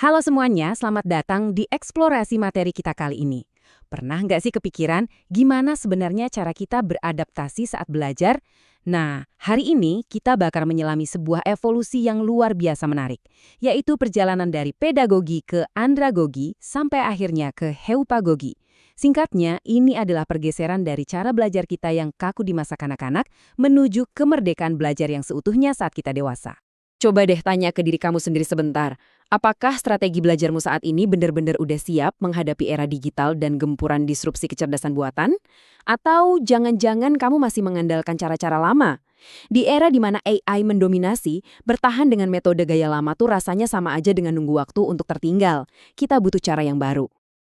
Halo semuanya, selamat datang di eksplorasi materi kita kali ini. Pernah nggak sih kepikiran gimana sebenarnya cara kita beradaptasi saat belajar? Nah, hari ini kita bakal menyelami sebuah evolusi yang luar biasa menarik, yaitu perjalanan dari pedagogi ke andragogi sampai akhirnya ke heupagogi. Singkatnya, ini adalah pergeseran dari cara belajar kita yang kaku di masa kanak-kanak menuju kemerdekaan belajar yang seutuhnya saat kita dewasa. Coba deh tanya ke diri kamu sendiri sebentar, apakah strategi belajarmu saat ini benar-benar udah siap menghadapi era digital dan gempuran disrupsi kecerdasan buatan? Atau jangan-jangan kamu masih mengandalkan cara-cara lama? Di era di mana AI mendominasi, bertahan dengan metode gaya lama tuh rasanya sama aja dengan nunggu waktu untuk tertinggal. Kita butuh cara yang baru.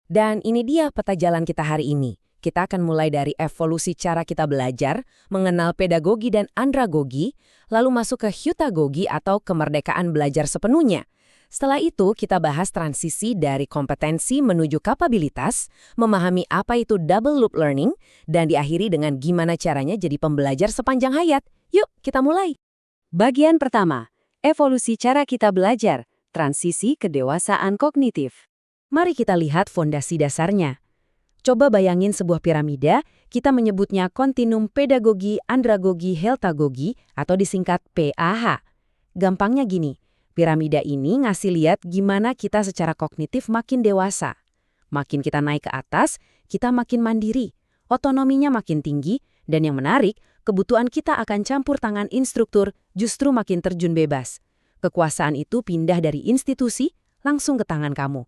Dan ini dia peta jalan kita hari ini. Kita akan mulai dari evolusi cara kita belajar, mengenal pedagogi dan andragogi, lalu masuk ke hutagogi atau kemerdekaan belajar sepenuhnya. Setelah itu, kita bahas transisi dari kompetensi menuju kapabilitas, memahami apa itu double loop learning, dan diakhiri dengan gimana caranya jadi pembelajar sepanjang hayat. Yuk, kita mulai. Bagian pertama, evolusi cara kita belajar, transisi kedewasaan kognitif. Mari kita lihat fondasi dasarnya. Coba bayangin sebuah piramida, kita menyebutnya kontinum pedagogi, andragogi, heupagogi, atau disingkat PAH. Gampangnya gini, piramida ini ngasih lihat gimana kita secara kognitif makin dewasa. Makin kita naik ke atas, kita makin mandiri, otonominya makin tinggi, dan yang menarik, kebutuhan kita akan campur tangan instruktur justru makin terjun bebas. Kekuasaan itu pindah dari institusi langsung ke tangan kamu.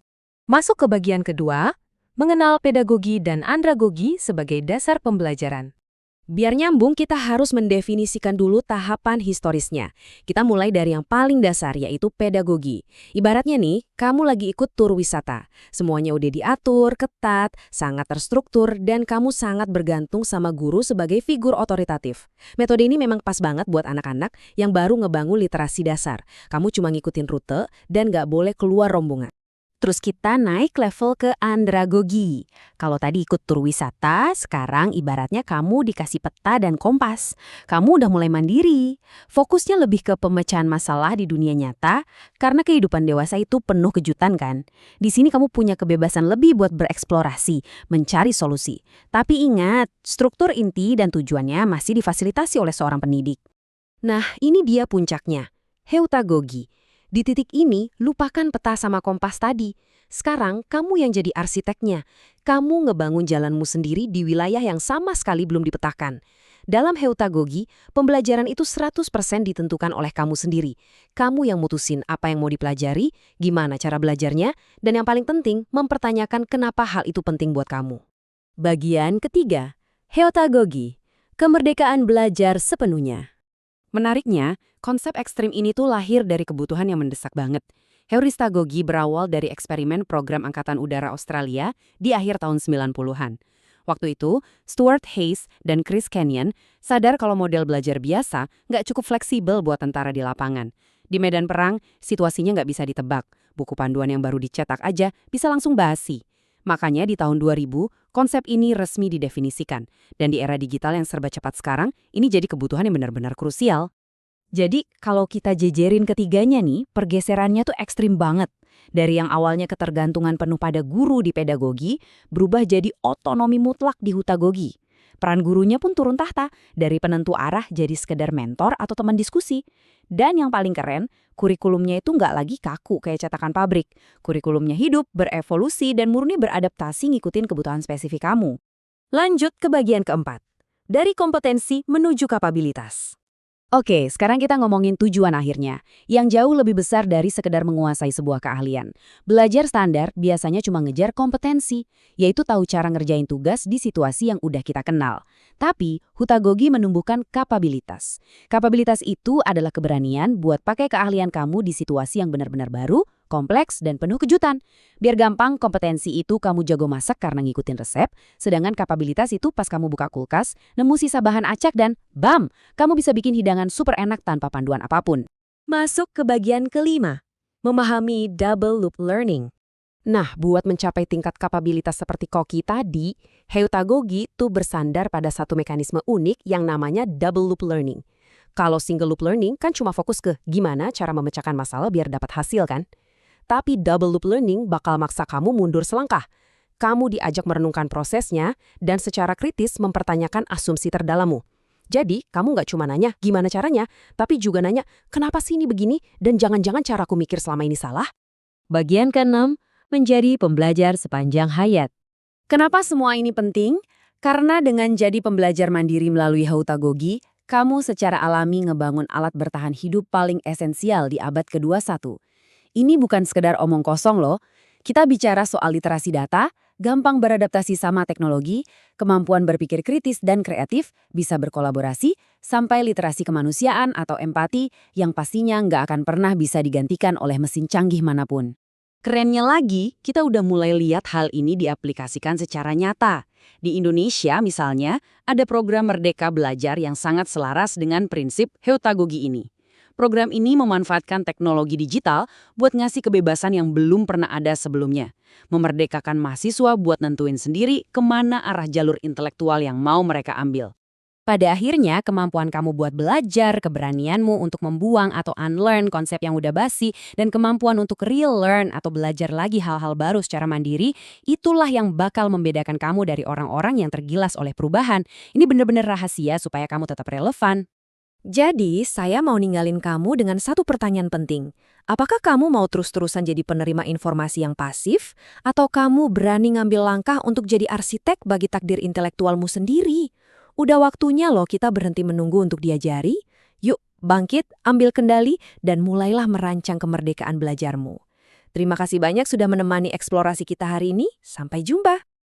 Masuk ke bagian kedua, mengenal pedagogi dan andragogi sebagai dasar pembelajaran. Biar nyambung, kita harus mendefinisikan dulu tahapan historisnya. Kita mulai dari yang paling dasar, yaitu pedagogi. Ibaratnya nih, kamu lagi ikut tur wisata. Semuanya udah diatur, ketat, sangat terstruktur, dan kamu sangat bergantung sama guru sebagai figur otoritatif. Metode ini memang pas banget buat anak-anak yang baru ngebangun literasi dasar. Kamu cuma ngikutin rute dan nggak boleh keluar rombongan. Terus kita naik level ke andragogi. Kalau tadi ikut tur wisata, sekarang ibaratnya kamu dikasih peta dan kompas. Kamu udah mulai mandiri. Fokusnya lebih ke pemecahan masalah di dunia nyata, karena kehidupan dewasa itu penuh kejutan kan. Di sini kamu punya kebebasan lebih buat bereksplorasi, mencari solusi. Tapi ingat, struktur inti dan tujuannya masih difasilitasi oleh seorang pendidik. Nah, ini dia puncaknya. Heupagogi. Di titik ini, lupakan peta sama kompas tadi. Sekarang, kamu yang jadi arsiteknya. Kamu ngebangun jalanmu sendiri di wilayah yang sama sekali belum dipetakan. Dalam heupagogi, pembelajaran itu 100% ditentukan oleh kamu sendiri. Kamu yang mutusin apa yang mau dipelajari, gimana cara belajarnya, dan yang paling penting, mempertanyakan kenapa hal itu penting buat kamu. Bagian ketiga, heupagogi. Kemerdekaan belajar sepenuhnya. Menariknya, konsep ekstrim ini tuh lahir dari kebutuhan yang mendesak banget. Heuristagogi berawal dari eksperimen program Angkatan Udara Australia di akhir tahun 90-an. Waktu itu, Stuart Hayes dan Chris Kenyon sadar kalau model belajar biasa nggak cukup fleksibel buat tentara di lapangan. Di medan perang, situasinya nggak bisa ditebak. Buku panduan yang baru dicetak aja bisa langsung basi. Makanya di tahun 2000, konsep ini resmi didefinisikan. Dan di era digital yang serba cepat sekarang, ini jadi kebutuhan yang benar-benar krusial. Jadi, kalau kita jejerin ketiganya nih, pergeserannya tuh ekstrim banget. Dari yang awalnya ketergantungan penuh pada guru di pedagogi, berubah jadi otonomi mutlak di hutagogi. Peran gurunya pun turun tahta, dari penentu arah jadi sekedar mentor atau teman diskusi. Dan yang paling keren, kurikulumnya itu nggak lagi kaku kayak cetakan pabrik. Kurikulumnya hidup, berevolusi, dan murni beradaptasi ngikutin kebutuhan spesifik kamu. Lanjut ke bagian keempat. Dari kompetensi menuju kapabilitas. Oke, sekarang kita ngomongin tujuan akhirnya, yang jauh lebih besar dari sekedar menguasai sebuah keahlian. Belajar standar biasanya cuma ngejar kompetensi, yaitu tahu cara ngerjain tugas di situasi yang udah kita kenal. Tapi, hutagogi menumbuhkan kapabilitas. Kapabilitas itu adalah keberanian buat pakai keahlian kamu di situasi yang benar-benar baru, kompleks, dan penuh kejutan. Biar gampang, kompetensi itu kamu jago masak karena ngikutin resep, sedangkan kapabilitas itu pas kamu buka kulkas, nemu sisa bahan acak dan bam, kamu bisa bikin hidangan super enak tanpa panduan apapun. Masuk ke bagian kelima, memahami double loop learning. Nah, buat mencapai tingkat kapabilitas seperti koki tadi, heupagogi tuh bersandar pada satu mekanisme unik yang namanya double loop learning. Kalau single loop learning kan cuma fokus ke gimana cara memecahkan masalah biar dapat hasil kan? Tapi double loop learning bakal maksa kamu mundur selangkah. Kamu diajak merenungkan prosesnya dan secara kritis mempertanyakan asumsi terdalammu. Jadi, kamu nggak cuma nanya gimana caranya, tapi juga nanya kenapa sih ini begini dan jangan-jangan caraku mikir selama ini salah? Bagian ke-6, menjadi pembelajar sepanjang hayat. Kenapa semua ini penting? Karena dengan jadi pembelajar mandiri melalui Hautagogi, kamu secara alami ngebangun alat bertahan hidup paling esensial di abad ke-21. Ini bukan sekedar omong kosong loh. Kita bicara soal literasi data, gampang beradaptasi sama teknologi, kemampuan berpikir kritis dan kreatif, bisa berkolaborasi, sampai literasi kemanusiaan atau empati yang pastinya nggak akan pernah bisa digantikan oleh mesin canggih manapun. Kerennya lagi, kita udah mulai lihat hal ini diaplikasikan secara nyata. Di Indonesia misalnya, ada program Merdeka Belajar yang sangat selaras dengan prinsip Heutagogi ini. Program ini memanfaatkan teknologi digital buat ngasih kebebasan yang belum pernah ada sebelumnya. Memerdekakan mahasiswa buat nentuin sendiri kemana arah jalur intelektual yang mau mereka ambil. Pada akhirnya, kemampuan kamu buat belajar, keberanianmu untuk membuang atau unlearn konsep yang udah basi, dan kemampuan untuk real learn atau belajar lagi hal-hal baru secara mandiri, itulah yang bakal membedakan kamu dari orang-orang yang tergilas oleh perubahan. Ini bener-bener rahasia supaya kamu tetap relevan. Jadi, saya mau ninggalin kamu dengan satu pertanyaan penting. Apakah kamu mau terus-terusan jadi penerima informasi yang pasif? Atau kamu berani ngambil langkah untuk jadi arsitek bagi takdir intelektualmu sendiri? Udah waktunya loh kita berhenti menunggu untuk diajari. Yuk, bangkit, ambil kendali, dan mulailah merancang kemerdekaan belajarmu. Terima kasih banyak sudah menemani eksplorasi kita hari ini. Sampai jumpa!